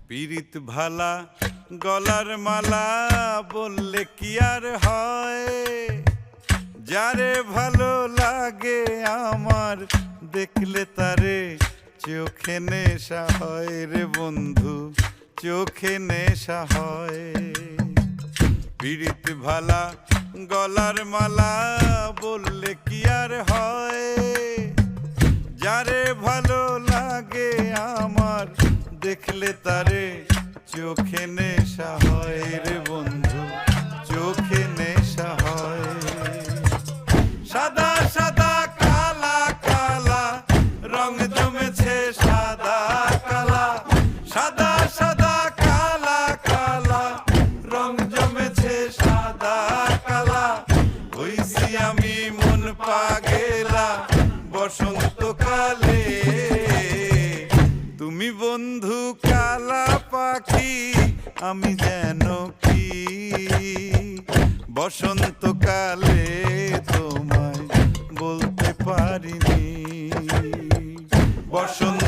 পীড়িত ভালা গলার মালা বললে কি আর হয়, যারে ভালো লাগে আমার দেখলে তারে চোখে নেশা হয় রে বন্ধু, চোখে নেশা হয়। পীড়িত ভালা গলার মালা বললে কি আর হয়, যারে ভালো লাগে আমার দেখলে তারে চোখে নেশা হয় রে বন্ধু, চোখে নেশা হয়। সাদা সাদা কালা কালা রং জমেছে সাদা কালা, সাদা সাদা কালা কালা রং জমেছে সাদা কালা। হইছি আমি মন পাগেলা বসন্তকালে, তুমি বন্ধু কালা পাখি আমি যেন কি বসন্তকালে তোমায় বলতে পারিনি। বসন্ত